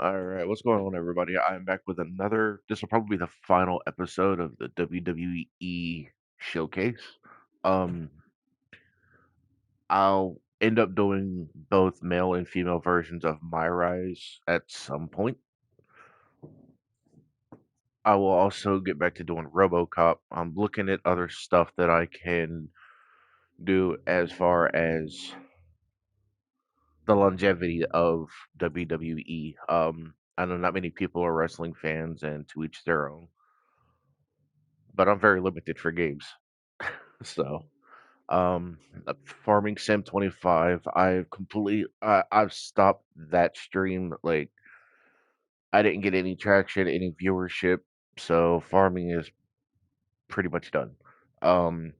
All right, what's going on, everybody? I'm back with another. This will probably be the final episode of the WWE showcase. Um, I'll end up doing both male and female versions of My Rise at some point. I will also get back to doing RoboCop. I'm looking at other stuff that I can do as far as the longevity of WWE. I know not many people are wrestling fans, and to each their own, but I'm very limited for games. So, um, Farming Sim 25, I've stopped that stream. Like, I didn't get any traction, any viewership, so farming is pretty much done. Um,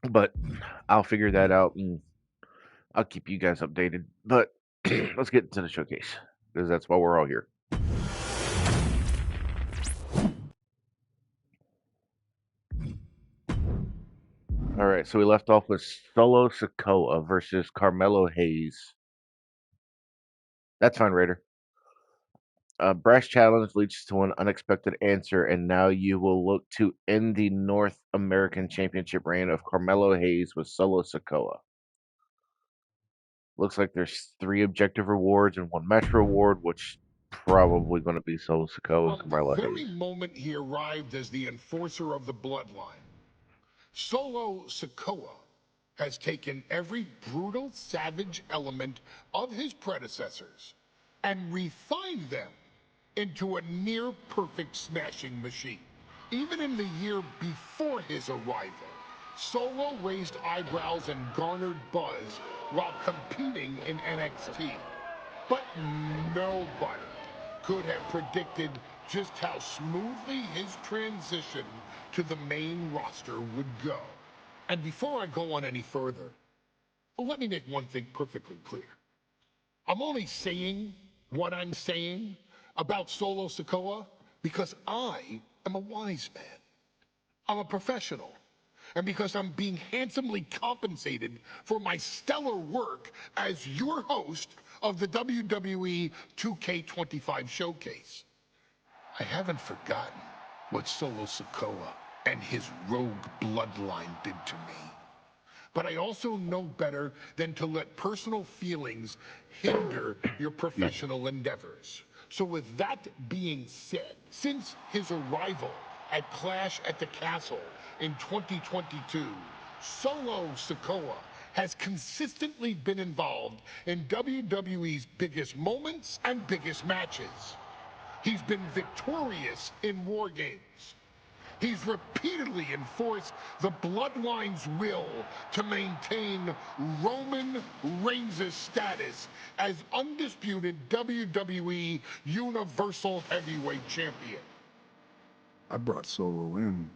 but I'll figure that out and I'll keep you guys updated. But let's get into the showcase because that's why we're all here. All right, so we left off with Solo Sokoa versus Carmelo Hayes. That's fine, Raider. Brash challenge leads to an unexpected answer, and now you will look to end the North American Championship reign of Carmelo Hayes with Solo Sokoa. Looks like there's 3 objective rewards and 1 match reward, which probably going to be Solo Sokoa and From the Carmelo very Hayes. moment he arrived as the enforcer of the bloodline, Solo Sokoa has taken every brutal, savage element of his predecessors and refined them into a near perfect smashing machine. Even in the year before his arrival, Solo raised eyebrows and garnered buzz while competing in NXT. But nobody could have predicted just how smoothly his transition to the main roster would go. And before I go on any further, let me make one thing perfectly clear. I'm only saying what I'm saying about Solo Sokoa because I am a wise man. I'm a professional. And because I'm being handsomely compensated for my stellar work as your host of the WWE 2K25 showcase. I haven't forgotten what Solo Sokoa and his rogue bloodline did to me. But I also know better than to let personal feelings hinder your professional endeavors. So with that being said, since his arrival at Clash at the Castle in 2022, Solo Sokoa has consistently been involved in WWE's biggest moments and biggest matches. He's been victorious in War Games. He's repeatedly enforced the Bloodline's will to maintain Roman Reigns' status as undisputed WWE Universal Heavyweight Champion. I brought Solo in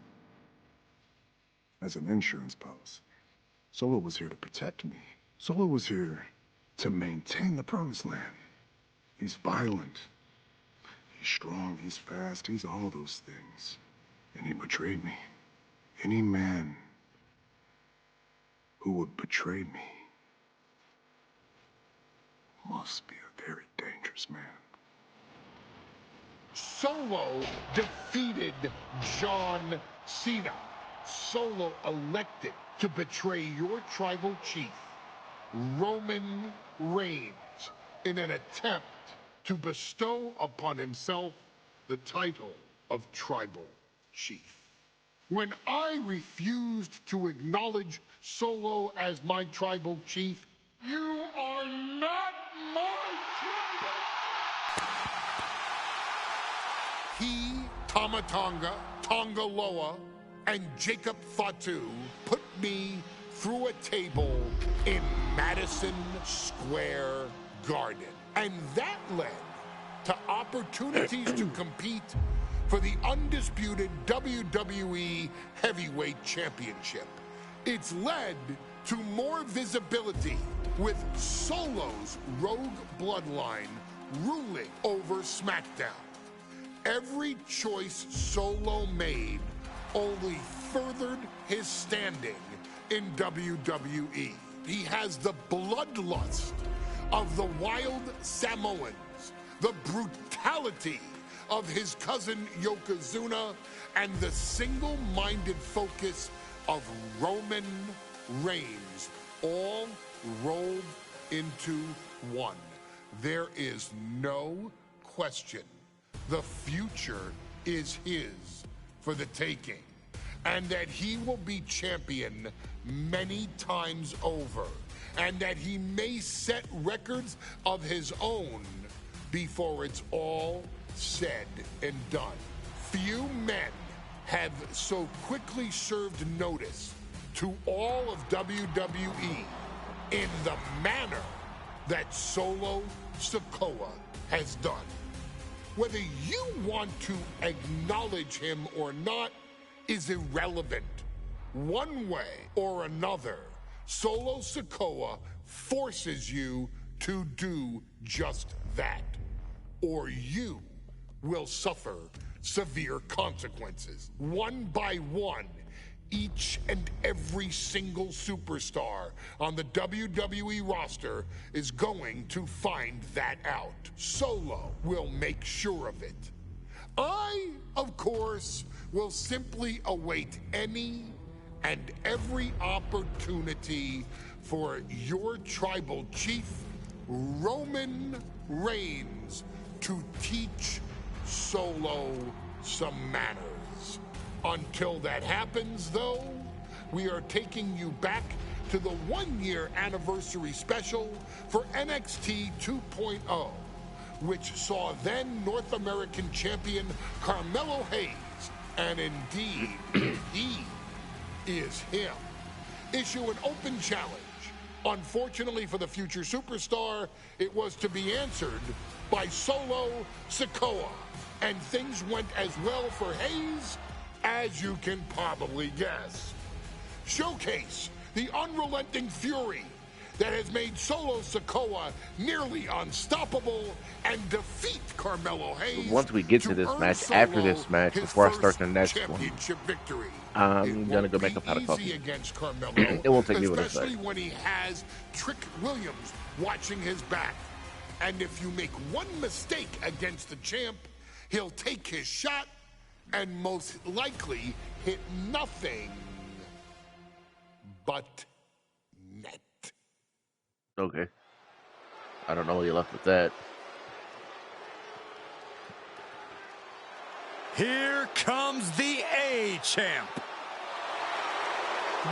as an insurance policy. Solo was here to protect me. Solo was here to maintain the promised land. He's violent. He's strong. He's fast. He's all those things. And he betrayed me. Any man who would betray me must be a very dangerous man. Solo defeated John Cena. Solo elected to betray your tribal chief, Roman Reigns, in an attempt to bestow upon himself the title of tribal chief. When I refused to acknowledge Solo as my tribal chief, you are not my tribal. He, Tamatonga, Tongaloa, and Jacob Fatu put me through a table in Madison Square Garden. And that led to opportunities to compete for the undisputed WWE Heavyweight Championship. It's led to more visibility with Solo's rogue bloodline ruling over SmackDown. Every choice Solo made only furthered his standing in WWE. He has the bloodlust of the wild Samoans, the brutality of his cousin Yokozuna, and the single-minded focus of Roman Reigns, all rolled into one. There is no question. The future is his for the taking, and that he will be champion many times over, and that he may set records of his own before it's all said and done. Few men have so quickly served notice to all of WWE in the manner that Solo Sikoa has done. Whether you want to acknowledge him or not is irrelevant. One way or another, Solo Sikoa forces you to do just that, or you will suffer severe consequences. One by one, each and every single superstar on the WWE roster is going to find that out. Solo will make sure of it. I, of course, will simply await any and every opportunity for your tribal chief, Roman Reigns, to teach Solo some manners. Until that happens, though, we are taking you back to the one-year anniversary special for NXT 2.0, which saw then North American champion Carmelo Hayes, and indeed, he is him, issue an open challenge. Unfortunately for the future superstar, it was to be answered by Solo Sikoa, and things went as well for Hayes as you can probably guess. Showcase the unrelenting fury that has made Solo Sikoa nearly unstoppable, and defeat Carmelo Hayes. Once we get to this match, after this match, before I start the next one, victory. I'm gonna go make a pot of coffee. Against Carmelo, it won't take me what I say. Especially when he has Trick Williams watching his back. And if you make one mistake against the champ, he'll take his shot and most likely hit nothing but net. Okay. I don't know where you left with that. Here comes the A-Champ.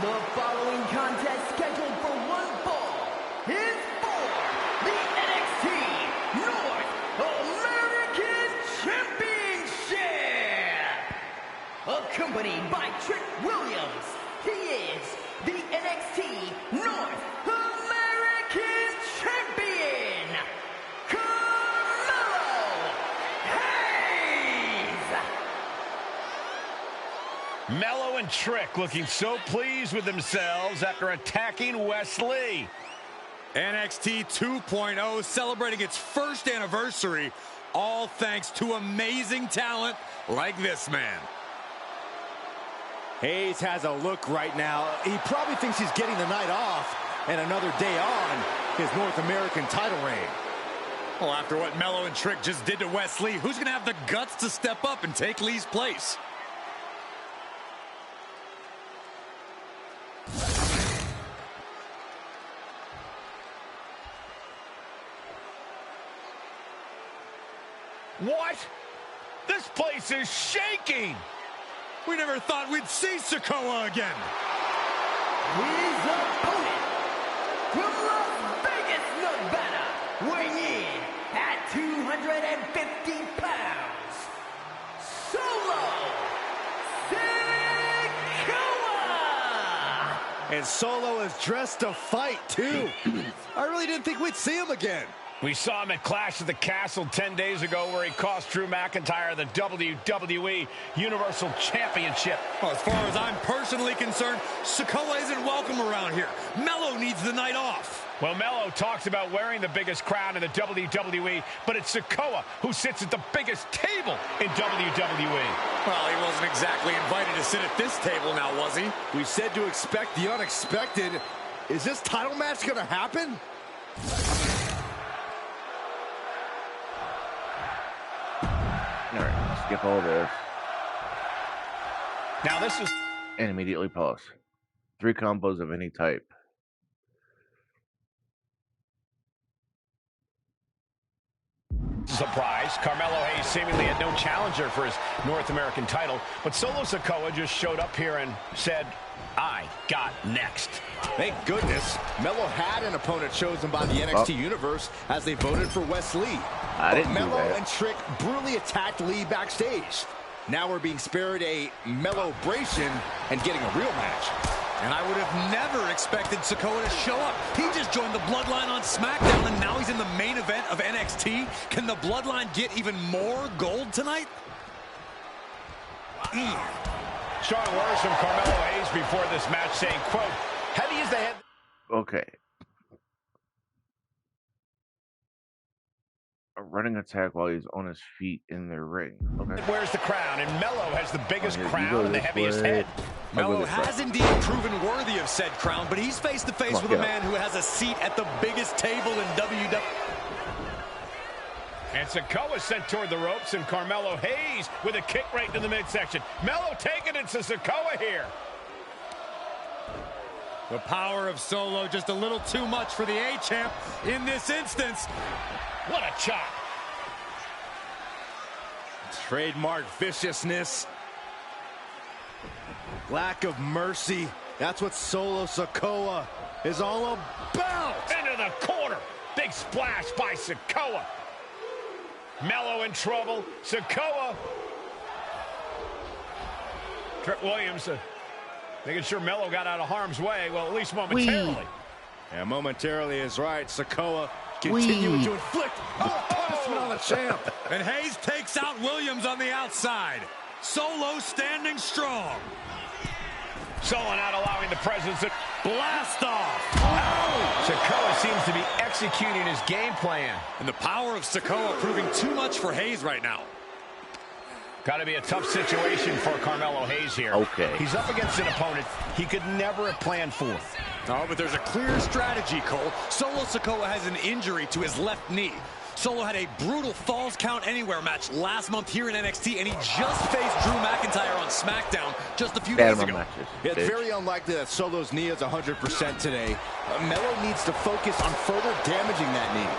The following contest, scheduled for one fall, is for the NXT North American Championship. Accompanied by Trick Williams, he is the NXT North American Champion, Carmelo Hayes. Mello and Trick looking so pleased with themselves after attacking Wesley. NXT 2.0 celebrating its first anniversary, all thanks to amazing talent like this man. Hayes has a look right now. He probably thinks he's getting the night off and another day on his North American title reign. Well, after what Mello and Trick just did to Wesley, who's going to have the guts to step up and take Lee's place? What? This place is shaking! We never thought we'd see Sikoa again. His opponent, from Las Vegas, Nevada, weighing in at 250 pounds, Solo Sikoa! And Solo is dressed to fight, too. I really didn't think we'd see him again. We saw him at Clash at the Castle 10 days ago where he cost Drew McIntyre the WWE Universal Championship. Well, as far as I'm personally concerned, Sikoa isn't welcome around here. Mello needs the night off. Well, Mello talks about wearing the biggest crown in the WWE, but it's Sikoa who sits at the biggest table in WWE. Well, he wasn't exactly invited to sit at this table now, was he? We said to expect the unexpected. Is this title match going to happen? Alright, skip all this. Now this is And immediately pause. 3 combos of any type. surprise. Carmelo Hayes seemingly had no challenger for his North American title, but Solo Sikoa just showed up here and said, I got next. Thank goodness. Melo had an opponent chosen by the NXT Universe as they voted for Wes Lee. I didn't do Melo that. and Trick brutally attacked Lee backstage. Now we're being spared a Melo-bration and getting a real match. And I would have never expected Sikoa to show up. He just joined the Bloodline on SmackDown, and now he's in the main event of NXT. Can the Bloodline get even more gold tonight? Strong words from Carmelo Hayes before this match saying, quote, heavy is the head. Okay. A running attack while he's on his feet in the ring. Okay. Wears the crown, and Melo has the biggest Oh, here, you crown go and the this heaviest way. head. I'll go Melo this way. has indeed proven worthy of said crown, but he's face to face Come on, with a get up. man who has a seat at the biggest table in WWE. And Sikoa sent toward the ropes, and Carmelo Hayes with a kick right to the midsection. Melo taking it to Sikoa here. The power of Solo just a little too much for the A-Champ in this instance. What a chop. Trademark viciousness. Lack of mercy. That's what Solo Sikoa is all about. Into the corner. Big splash by Sikoa. Melo in trouble. Sikoa. Trick Williams making sure Melo got out of harm's way. Well, at least momentarily. And momentarily is right. Sikoa continuing to inflict punishment on the champ. And Hayes takes out Williams on the outside. Solo standing strong. Solo not allowing the presence of Blast off. Sikoa seems to be executing his game plan. And the power of Sikoa proving too much for Hayes right now. Got to be a tough situation for Carmelo Hayes here. Okay. He's up against an opponent he could never have planned for. Oh, but there's a clear strategy, Cole. Solo Sikoa has an injury to his left knee. Solo had a brutal Falls Count Anywhere match last month here in NXT, and he just faced Drew McIntyre on SmackDown just a few days ago. Matches, It's very unlikely that Solo's knee is 100% today. Melo needs to focus on further damaging that knee.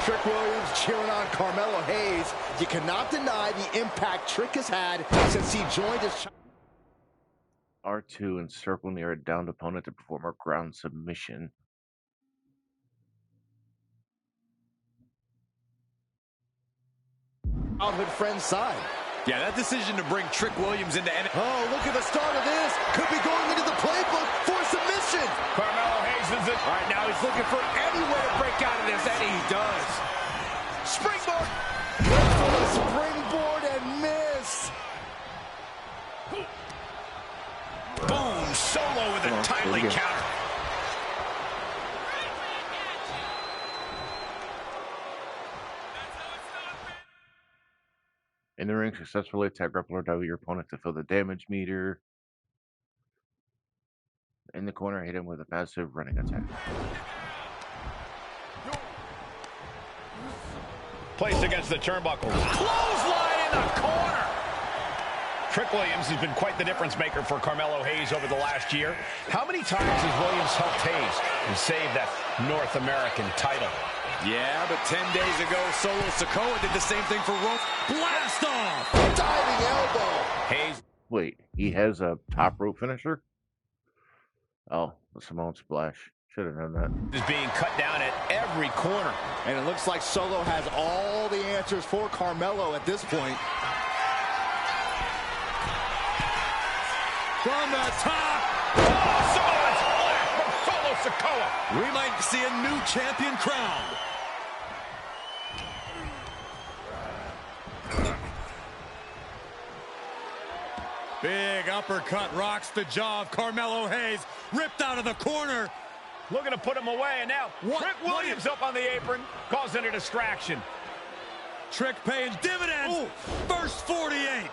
Trick Williams cheering on Carmelo Hayes. You cannot deny the impact Trick has had since he joined his... R2 and circle near a downed opponent to perform a ground submission. childhood friend's side. Yeah, that decision to bring Trick Williams into NXT. Oh, look at the start of this. Could be going into the playbook for submission. Carmelo Hayes is it. All right, now he's looking for any way to break out of this, and he does. Springboard. Went for the springboard and miss. Boom. Solo with a timely counter. In the ring, successfully attack grappler W your opponent to fill the damage meter. In the corner, hit him with a passive running attack. Placed against the turnbuckle. Clothesline in the corner. Trick Williams has been quite the difference maker for Carmelo Hayes over the last year. How many times has Williams helped Hayes and saved that North American title? Yeah, but 10 days ago, Solo Sikoa did the same thing for rope. Blast off! Diving elbow. Hayes. Wait, he has a top rope finisher? Oh, the Simone Splash. Should have known that. Is being cut down at every corner. And it looks like Solo has all the answers for Carmelo at this point. From the top! Oh, Samoan Splash from Solo Sikoa. We might see a new champion crowned. Big uppercut rocks the jaw of Carmelo Hayes. Ripped out of the corner. Looking to put him away, and now Trick Williams up on the apron, causing a distraction. Trick paying dividends. Ooh. First 48.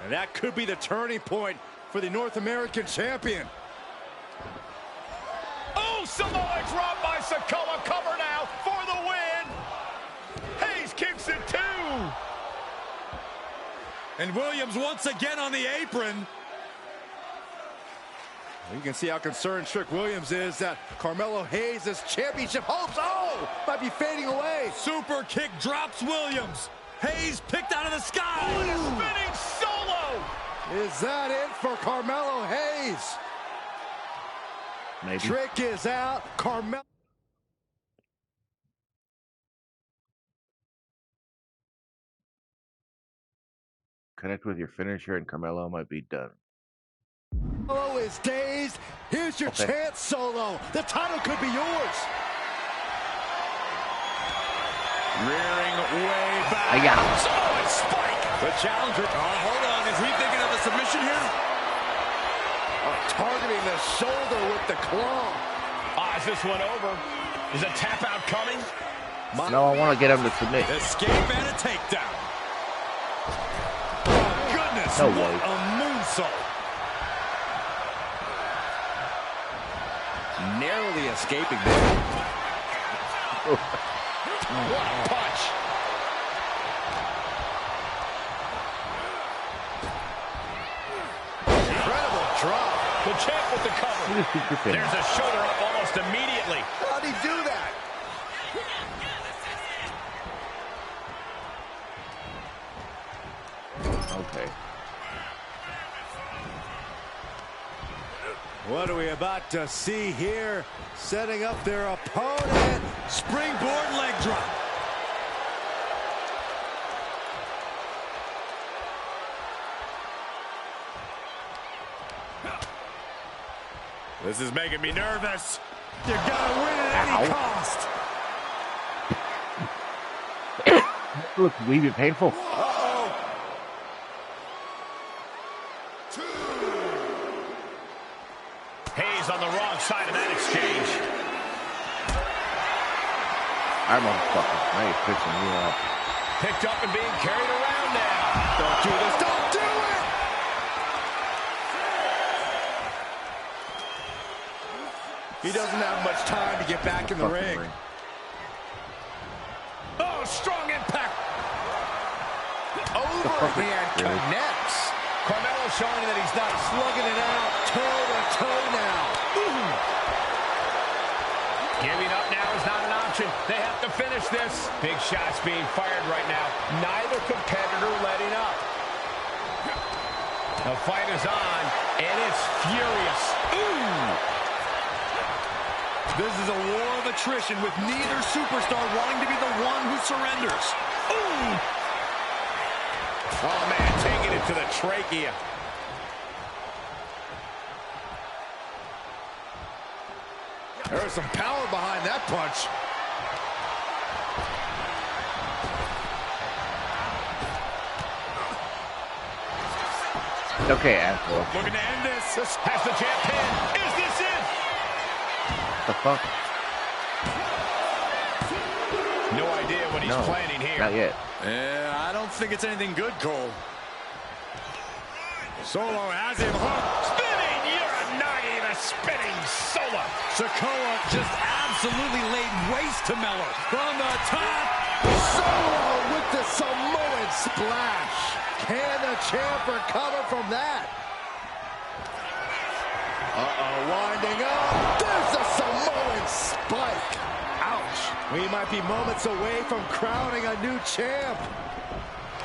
And that could be the turning point for the North American champion. Oh, Samoa drop by Sikoa. Cover now for the win. Hayes kicks it too. And Williams once again on the apron. You can see how concerned Trick Williams is that Carmelo Hayes' championship hopes, might be fading away. Super kick drops Williams. Hayes picked out of the sky. And a spinning solo. Is that it for Carmelo Hayes? Maybe. Trick is out. Carmelo. Connect with your finisher and Carmelo might be done. Solo is dazed. Here's your chance, Solo. The title could be yours. Rearing way back. I got him. Samoan spike. The challenger. Oh, hold on. Is he thinking of a submission here? Targeting the shoulder with the claw. Is this one over? Is a tap out coming? No, I want to get him to submit. Escape and a takedown. Oh, goodness. No what way. a moonsault. Narrowly escaping there. What a punch. Incredible drop. The champ with the cover. There's a shoulder up almost immediately. How'd he do that? Okay. What are we about to see here? Setting up their opponent. Springboard leg drop. This is making me nervous. You gotta win at any cost. Look, we've been painful. Hayes on the wrong side of that exchange. I'm motherfucker. I ain't pissing you off. Picked up and being carried around now. Don't do this. Don't do it! He doesn't have much time to get back in the ring. Oh, strong impact. Overhand connects. Carmelo showing that he's not Slugging it out, toe-to-toe now. giving up now is not an option. They have to finish this. Big shots being fired right now. Neither competitor letting up. The fight is on, and it's furious. This is a war of attrition with neither superstar wanting to be the one who surrenders. Oh, man, taking it to the trachea. There's some power behind that punch. Okay, asshole. Looking to end this. Has the champ pinned. Is this it? The fuck? No idea what he's planning here. Not yet. Yeah, I don't think it's anything good, Cole. Solo has him hooked. Spinning Uranagi, the spinning Solo. Sikoa just absolutely laid waste to Melo. From the top. Solo with the Samoan splash. Can the champ recover from that? Winding up. There's the Samoan spike. Ouch. We might be moments away from crowning a new champ.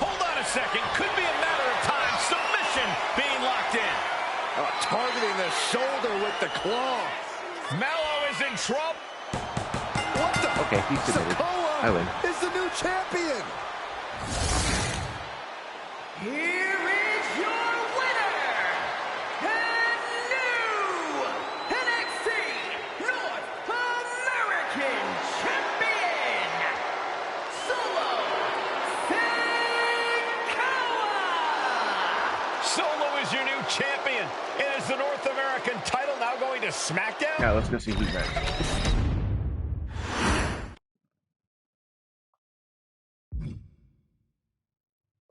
Hold on a second. Could be a matter of time. Submission being locked in. Targeting the shoulder with the claw. Melo is in trouble. What the? Okay, he's submitted. I win. Sikoa is the new champion. Here is your winner, and new NXT North American Champion, Solo Sikoa! Solo is your new champion. And is the North American title now going to SmackDown? Now let's go see who's next.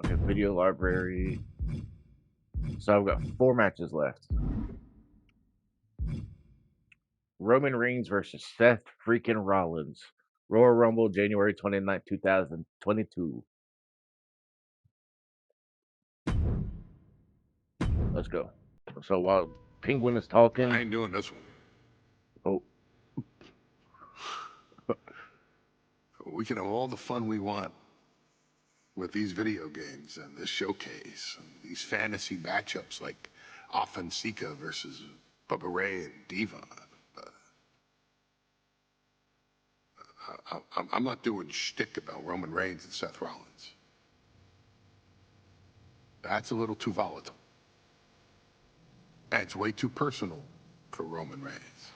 Okay, video library. So I've got 4 matches left. Roman Reigns versus Seth freaking Rollins. Royal Rumble, January 29th, 2022. Let's go. So while Penguin is talking, I ain't doing this one. oh, We can have all the fun we want with these video games and this showcase and these fantasy matchups like Offensica versus Bubba Ray and Devon. I'm not doing shtick about Roman Reigns and Seth Rollins. That's a little too volatile. And it's way too personal for Roman Reigns.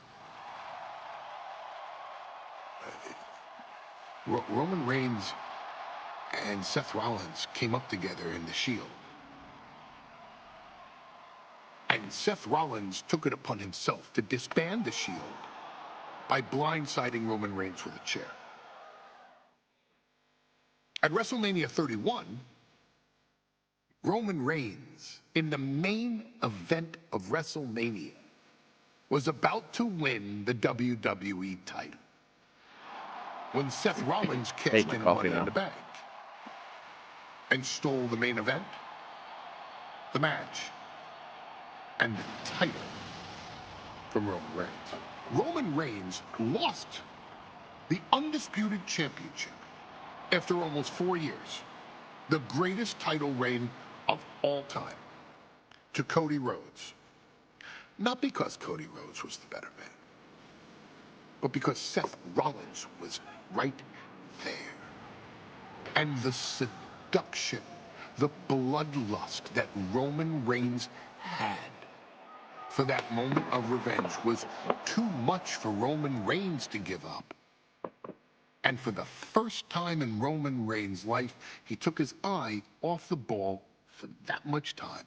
Roman Reigns and Seth Rollins came up together in the Shield. And Seth Rollins took it upon himself to disband the Shield by blindsiding Roman Reigns with a chair. At WrestleMania 31, Roman Reigns, in the main event of WrestleMania, was about to win the WWE title when Seth Rollins Take cashed my in coffee Money in now. the Bank and stole the main event, the match, and the title from Roman Reigns. Roman Reigns lost the Undisputed Championship after almost 4 years, the greatest title reign of all time, to Cody Rhodes. Not because Cody Rhodes was the better man, but because Seth Rollins was right there. And the seduction, the bloodlust that Roman Reigns had for that moment of revenge was too much for Roman Reigns to give up. And for the first time in Roman Reigns' life, he took his eye off the ball for that much time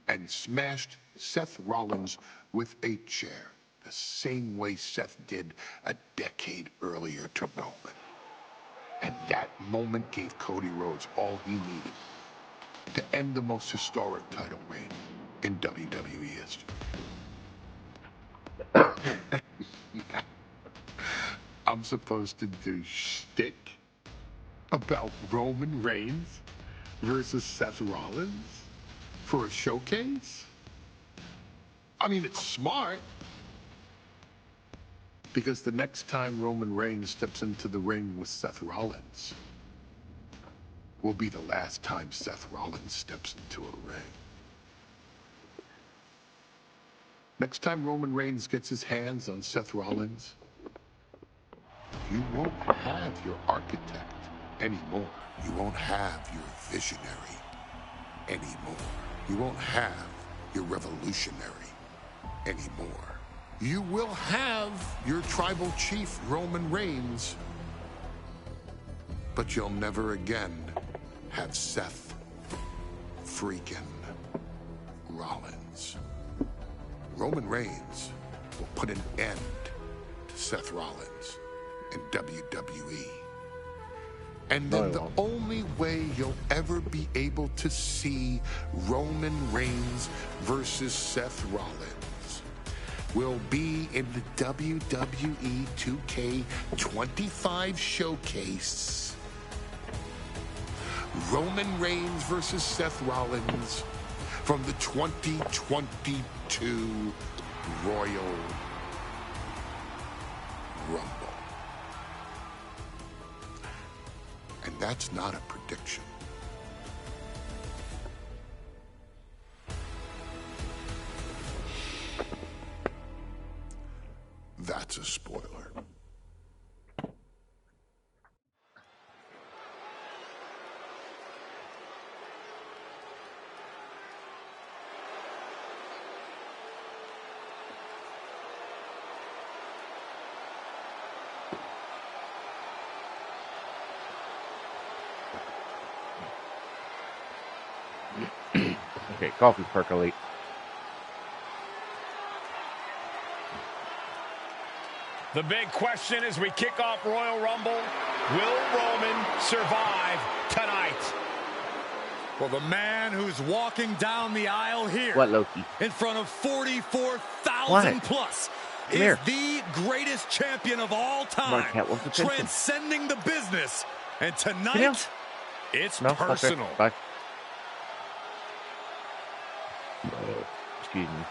and smashed Seth Rollins with a chair, the same way Seth did a decade earlier to Roman. And that moment gave Cody Rhodes all he needed to end the most historic title reign in WWE history. I'm supposed to do shtick about Roman Reigns versus Seth Rollins for a showcase? I mean, it's smart, because the next time Roman Reigns steps into the ring with Seth Rollins will be the last time Seth Rollins steps into a ring. Next time Roman Reigns gets his hands on Seth Rollins, you won't have your architect anymore. You won't have your visionary anymore. You won't have your revolutionary anymore. You will have your tribal chief, Roman Reigns, but you'll never again have Seth freaking Rollins. Roman Reigns will put an end to Seth Rollins in WWE. And then the only way you'll ever be able to see Roman Reigns versus Seth Rollins will be in the WWE 2K25 showcase. Roman Reigns versus Seth Rollins from the 2022 Royal Rumble. And that's not a prediction. That's a spoiler. Okay, coffee percolate. The big question as we kick off Royal Rumble, will Roman survive tonight? Well, the man who's walking down the aisle here What, Loki? in front of 44,000 What? plus Come is here. the greatest champion of all My time, cat wants attention. transcending the business. And Come tonight, here. it's No, personal. okay, bye. Excuse me.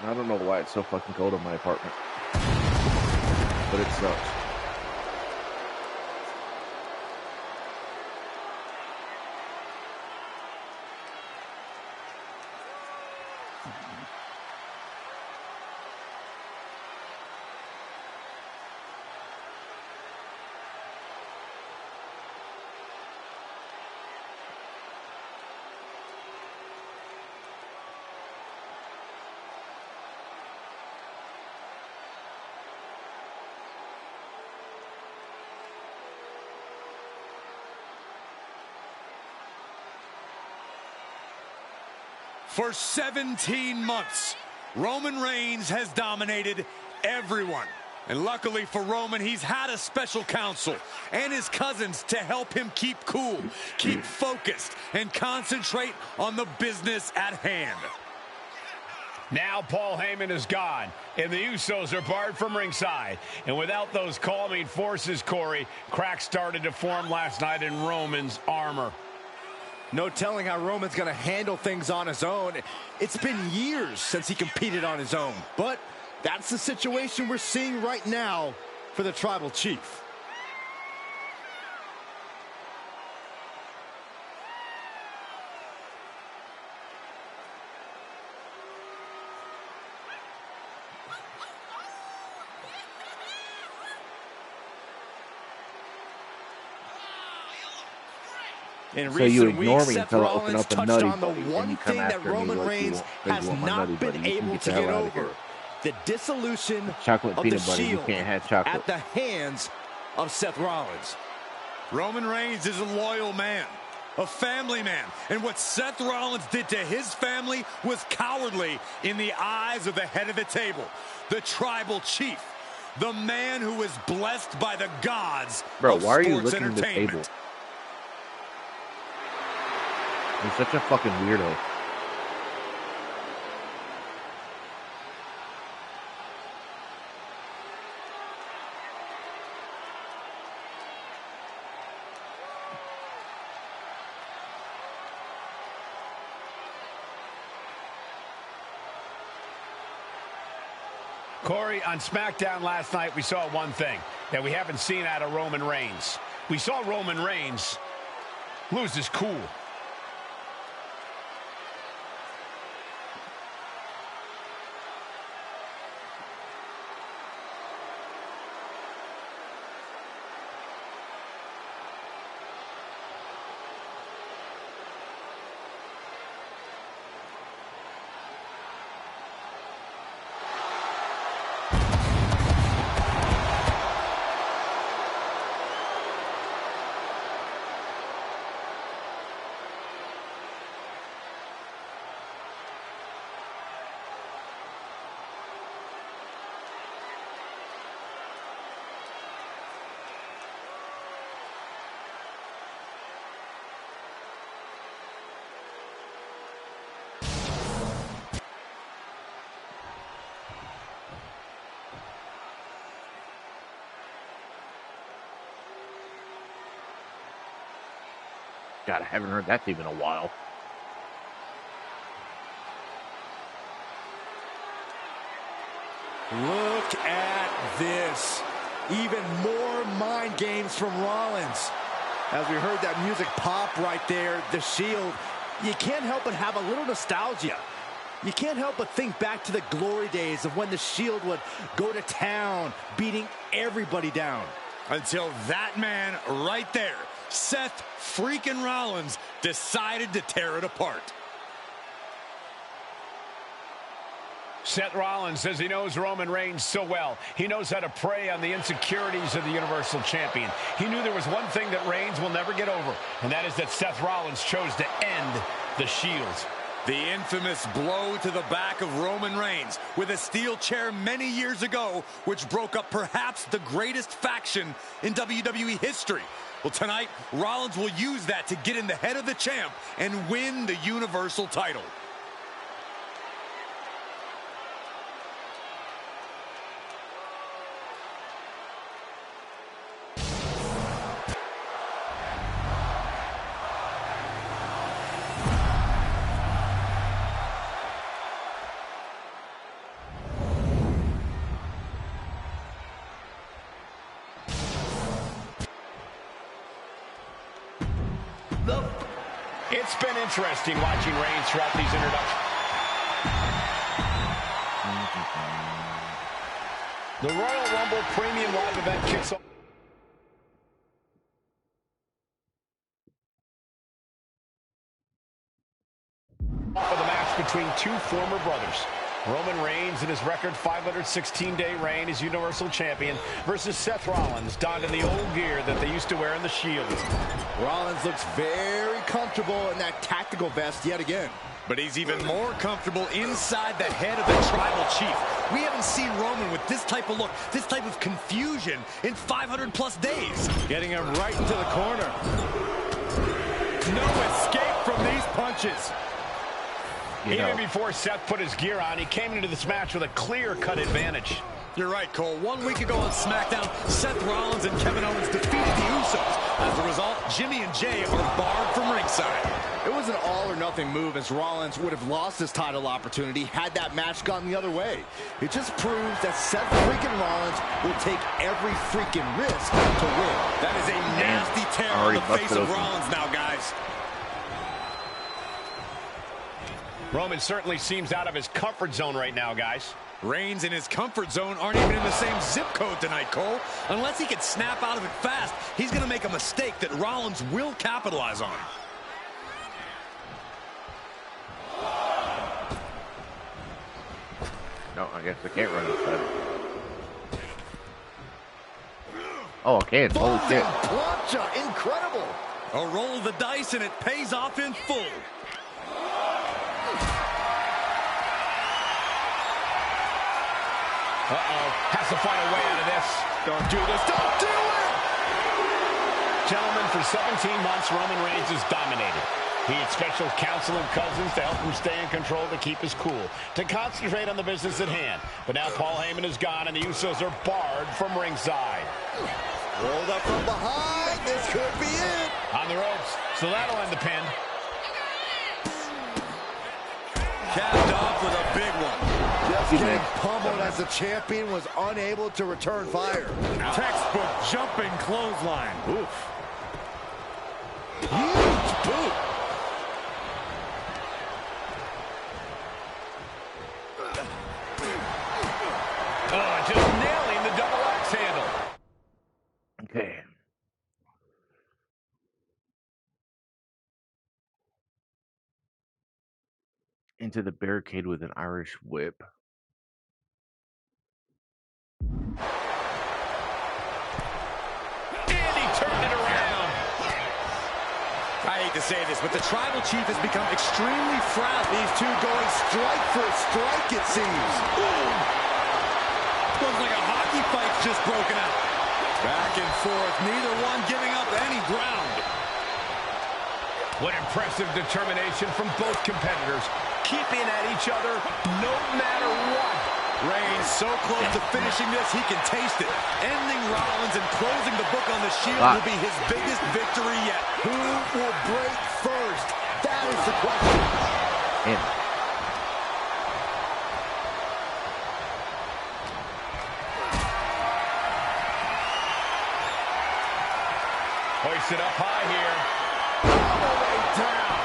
I don't know why it's so fucking cold in my apartment, but it sucks. For 17 months, Roman Reigns has dominated everyone. And luckily for Roman, he's had a special counsel and his cousins to help him keep cool, keep focused, and concentrate on the business at hand. Now Paul Heyman is gone, and the Usos are barred from ringside. And without those calming forces, Corey, cracks started to form last night in Roman's armor. No telling how Roman's going to handle things on his own. It's been years since he competed on his own. But that's the situation we're seeing right now for the Tribal Chief. In So you recent ignore weeks, me Seth until I open Rollins up a touched nutty on the buddy, and one you come thing that after me Roman like Reigns you has want my not nutty been buddy. You can able get to the hell get out of over. here. The dissolution Chocolate of the peanut butter, you Shield can't have chocolate. at the hands of Seth Rollins. Roman Reigns is a loyal man, a family man, and what Seth Rollins did to his family was cowardly in the eyes of the head of the table, the Tribal Chief, the man who was blessed by the gods Bro, of why are you sports licking the table? entertainment. You're such a fucking weirdo. Corey, on SmackDown last night, we saw one thing that we haven't seen out of Roman Reigns. We saw Roman Reigns lose his cool. God, I haven't heard that theme in a while. Look at this. Even more mind games from Rollins. As we heard that music pop right there, the Shield, you can't help but have a little nostalgia. You can't help but think back to the glory days of when the Shield would go to town, beating everybody down. Until that man right there, Seth freaking Rollins, decided to tear it apart. Seth Rollins says he knows Roman Reigns so well. He knows how to prey on the insecurities of the Universal Champion. He knew there was one thing that Reigns will never get over, and that is that Seth Rollins chose to end the Shield. The infamous blow to the back of Roman Reigns with a steel chair many years ago, which broke up perhaps the greatest faction in WWE history. Well, tonight, Rollins will use that to get in the head of the champ and win the Universal title. It's been interesting watching Reigns throughout these introductions. The Royal Rumble Premium Live event kicks off. For the match between two former brothers. Roman Reigns in his record 516-day reign as Universal Champion versus Seth Rollins, donned in the old gear that they used to wear in the Shield. Rollins looks very comfortable in that tactical vest yet again. But he's even more comfortable inside the head of the Tribal Chief. We haven't seen Roman with this type of look, this type of confusion in 500-plus days. Getting him right into the corner. No escape from these punches. Even before Seth put his gear on, he came into this match with a clear-cut advantage. You're right, Cole. 1 week ago on SmackDown, Seth Rollins and Kevin Owens defeated the Usos. As a result, Jimmy and Jay are barred from ringside. It was an all-or-nothing move, as Rollins would have lost his title opportunity had that match gone the other way. It just proves that Seth freaking Rollins will take every freaking risk to win. That is a nasty tear on the face of Rollins now, guys. Roman certainly seems out of his comfort zone right now, guys. Reigns and his comfort zone aren't even in the same zip code tonight, Cole. Unless he can snap out of it fast, he's going to make a mistake that Rollins will capitalize on. No, I guess I can't run outside. Oh, I can. Holy shit. Plancha, incredible. A roll of the dice, and it pays off in full. Has to find a way out of this. Don't do this. Don't do it! Gentlemen, for 17 months, Roman Reigns has dominated. He had special counsel and cousins to help him stay in control, to keep his cool, to concentrate on the business at hand. But now Paul Heyman is gone, and the Usos are barred from ringside. Rolled up from behind. This could be it. On the ropes, so that'll end the pin. Capped off with a big one. Just getting pummeled as the champion was unable to return fire. Textbook jumping clothesline. Oof. Huge boot. Oh, just nailing the double axe handle. Okay. Into the barricade with an Irish whip. And he turned it around. I hate to say this, but the Tribal Chief has become extremely frazzled. These two going strike for strike, it seems. Looks like a hockey fight's just broken out. Back and forth, neither one giving up any ground. What impressive determination from both competitors, keeping at each other no matter what. Reigns so close to finishing this, he can taste it. Ending Rollins and closing the book on the Shield will be his biggest victory yet. Who will break first? That is the question. And hoisted up high here. All the way down.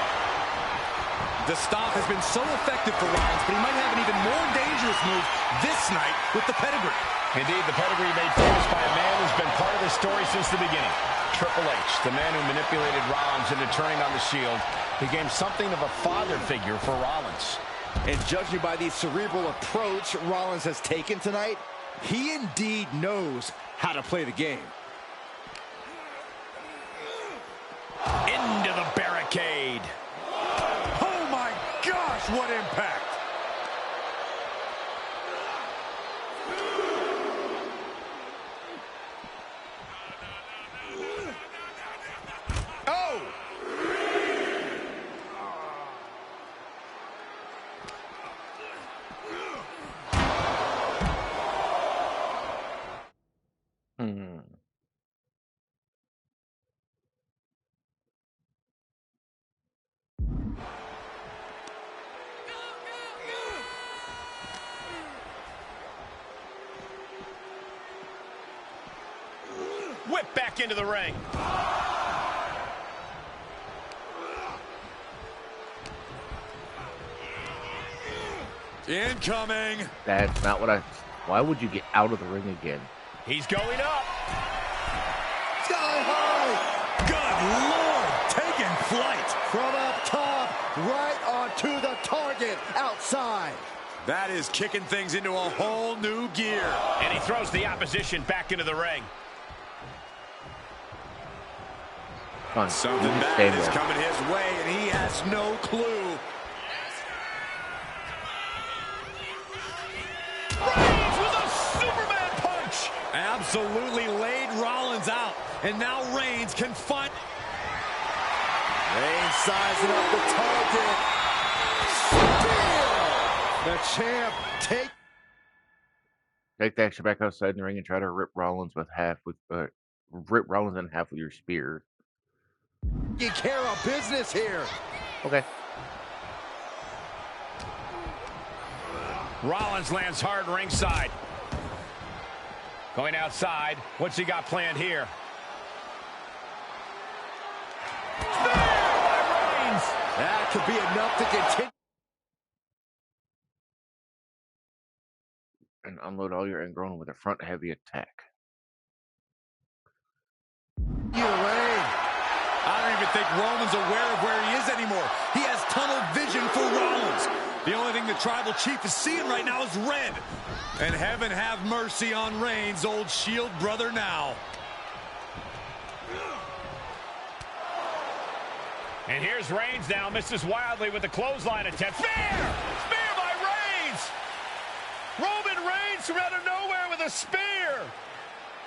The stop has been so effective for Rollins, but he might have an even more dangerous move this night with the pedigree. Indeed, the pedigree made famous by a man who's been part of the story since the beginning. Triple H, the man who manipulated Rollins into turning on the Shield, became something of a father figure for Rollins. And judging by the cerebral approach Rollins has taken tonight, he indeed knows how to play the game. Into the barricade. Oh my gosh, what impact! Oh! Whip back into the ring. Incoming. That's not what I... Why would you get out of the ring again? He's going up. Sky high. Good Lord, taking flight. From up top, right onto the target outside. That is kicking things into a whole new gear. And he throws the opposition back into the ring. Fine. Something bad is coming his way, and he has no clue. Reigns with a Superman punch. Absolutely laid Rollins out, and now Reigns can find... Reigns sizing up the target. Spear! The champ take Take the action back outside the ring and try to rip Rollins in half with your spear. care of business here. Okay. Rollins lands hard ringside. Going outside. What's he got planned here? Spear by Reigns. That could be enough to continue. And unload all your ingrown with a front heavy attack. I don't even think Roman's aware of where he is anymore. He has tunnel vision for Rollins. The only thing the Tribal Chief is seeing right now is red. And heaven have mercy on Reigns, old Shield brother now. And here's Reigns now, misses wildly with the clothesline attempt. Spear! Spear by Reigns! Roman Reigns from out of nowhere with a spear!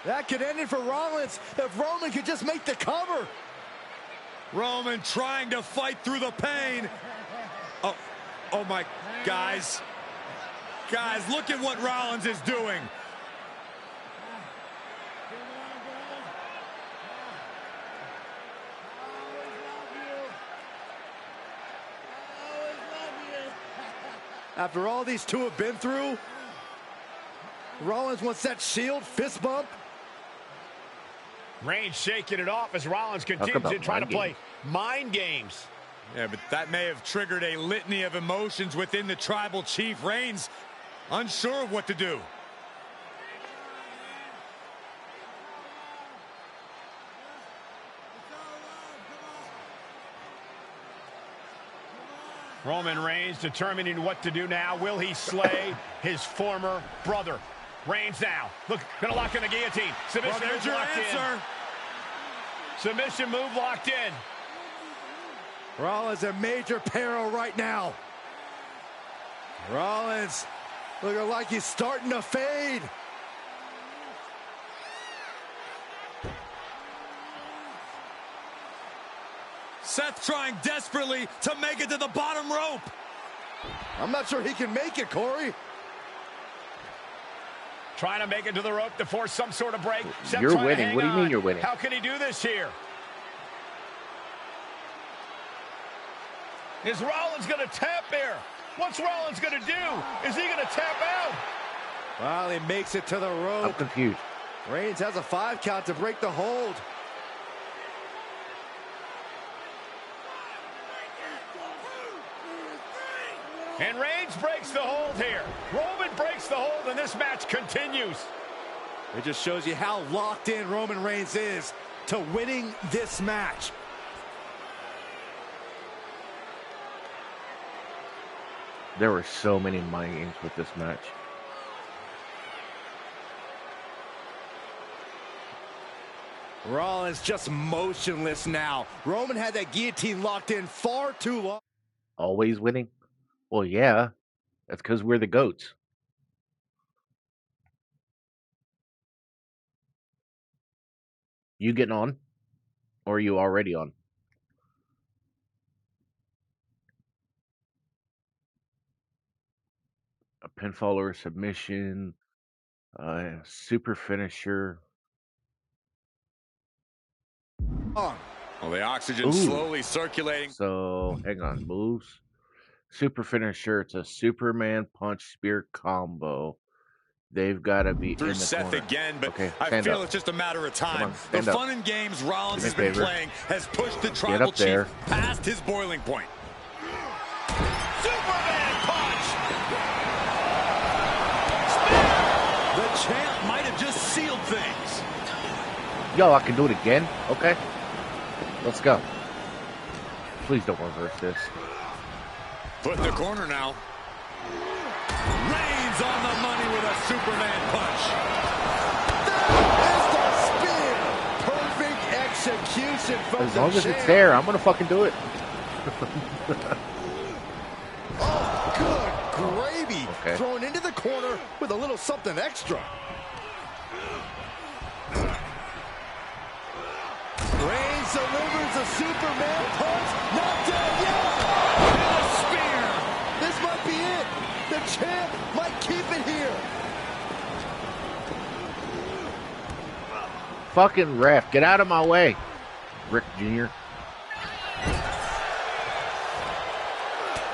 That could end it for Rollins if Roman could just make the cover. Roman trying to fight through the pain. Oh my, guys. Guys, look at what Rollins is doing. After all these two have been through, Rollins wants that Shield fist bump. Reigns shaking it off as Rollins continues to try to play mind games. Yeah, but that may have triggered a litany of emotions within the Tribal Chief. Reigns unsure of what to do. Roman Reigns determining what to do now. Will he slay his former brother? Reigns now. Look, gonna lock in the guillotine. Submission Well, there's move your locked answer. in. Submission move locked in. Rollins in major peril right now. Rollins looking like he's starting to fade. Seth trying desperately to make it to the bottom rope. I'm not sure he can make it, Corey. Trying to make it to the rope to force some sort of break. Seth You're trying to winning. hang What do you mean on. you're winning? How can he do this here? Is Rollins going to tap here? What's Rollins going to do? Is he going to tap out? Well, he makes it to the I'm rope. confused. Reigns has a 5 count to break the hold. And Reigns breaks the hold here. Roman breaks the hold, and this match continues. It just shows you how locked in Roman Reigns is to winning this match. There were so many mind games with this match. Rollins just motionless now. Roman had that guillotine locked in far too long. Always winning? Well, yeah. That's because we're the GOATs. You getting on? Or are you already on? A pinfall or a submission. Super finisher. Well, the oxygen Ooh. slowly circulating. So, hang on. Moves. Super finisher. It's a Superman punch spear combo. They've got to be Through in the Seth corner. again, but Okay, I stand feel up. it's just a matter of time. on, The stand up. fun and games Rollins Do has me a been favor. playing has pushed the Tribal up there. Chief past his boiling point. Superman punch! Yo, I can do it again? Okay. Let's go. Please don't reverse this. Put in the corner now. Reigns on the money with a Superman punch. That is the spear. Perfect execution from As long as champ. it's there, I'm gonna fucking do it. Oh, good gravy. Okay. Thrown into the corner with a little something extra. Reigns delivers a Superman punch. Not dead yet. And a spear. This might be it. The champ might keep it here. Fucking ref, get out of my way, Rick Jr.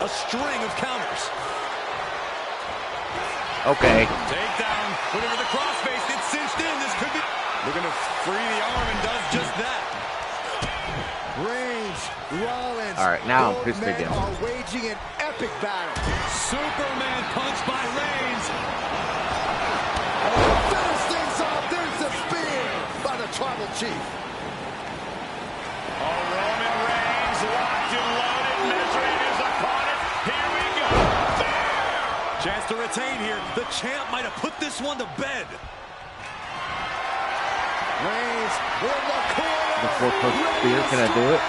A string of counters. Okay. Takedown. Looking for the crossface. It's cinched in. This could be... Looking to free the arm and does just that. Reigns, Rollins. All right, now I'm both pissed men again. are waging an epic battle. Superman punch by Reigns. Finish things off. There's the spear by the Tribal Chief. Oh, Roman Reigns locked and loaded, measuring his opponent. Here we go. There! Chance to retain here. The champ might have put this one to bed. Reigns in the corner. The four-foot spear, can I do it?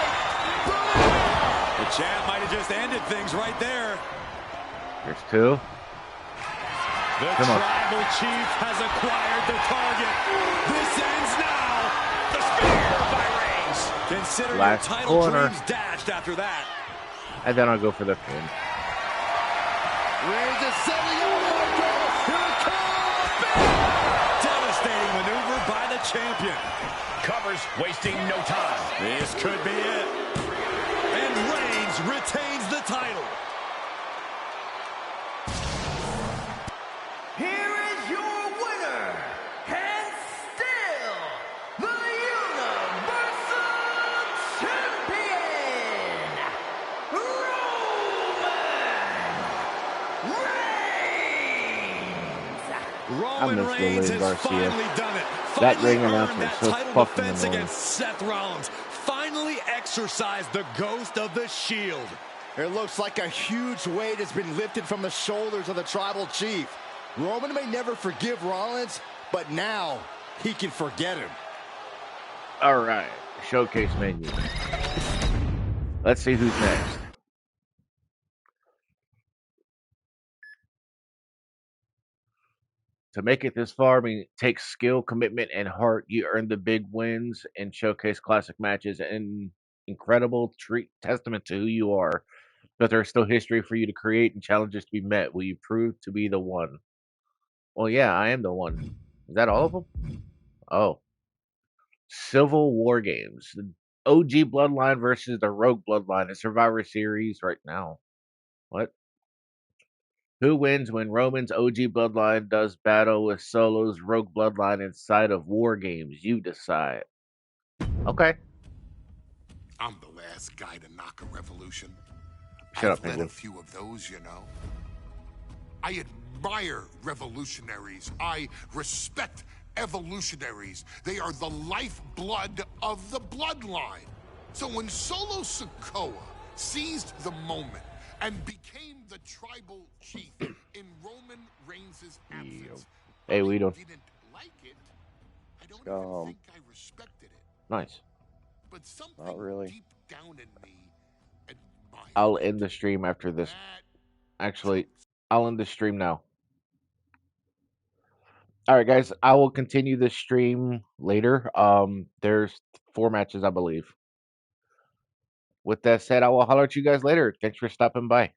The champ might have just ended things right there. There's two. The Come on. Tribal Chief has acquired the target. This ends now. The spear by Reigns. Consider Last your title corner. dreams dashed after that. And then I'll go for the pin. Reigns is setting up. Here it comes. Devastating maneuver by the champion. Covers, wasting no time. This could be it. And Reigns retains the title. Here is your winner, and still the Universal Champion, Roman Reigns. Roman miss Reigns Lillian has Garcia. finally done it. That Finally ring earned announcement that is so title fucking defense annoying. against Seth Rollins. Finally exercised the ghost of the Shield. It looks like a huge weight has been lifted from the shoulders of the Tribal Chief. Roman may never forgive Rollins, but now he can forget him. All right. Showcase menu. Let's see who's next. To make it this far, I mean, it takes skill, commitment, and heart. You earn the big wins and showcase classic matches and incredible testament to who you are. But there's still history for you to create and challenges to be met. Will you prove to be the one? Well, yeah, I am the one. Is that all of them? Oh. Civil War Games. The OG Bloodline versus the Rogue Bloodline. The Survivor Series right now. What? Who wins when Roman's OG Bloodline does battle with Solo's Rogue Bloodline inside of War Games? You decide. Okay. I'm the last guy to knock a revolution. Shut up, I've led Penguin. a few of those, you know. I admire revolutionaries. I respect evolutionaries. They are the lifeblood of the bloodline. So when Solo Sikoa seized the moment and became the tribal chief in Roman Reigns' absence, Hey, I we don't. didn't like it. I don't even think I respected it. Nice. But something Not really. deep down in me admired I'll end the stream after this. that. Actually, I'll end the stream now. All right, guys. I will continue the stream later. There's 4 matches, I believe. With that said, I will holler at you guys later. Thanks for stopping by.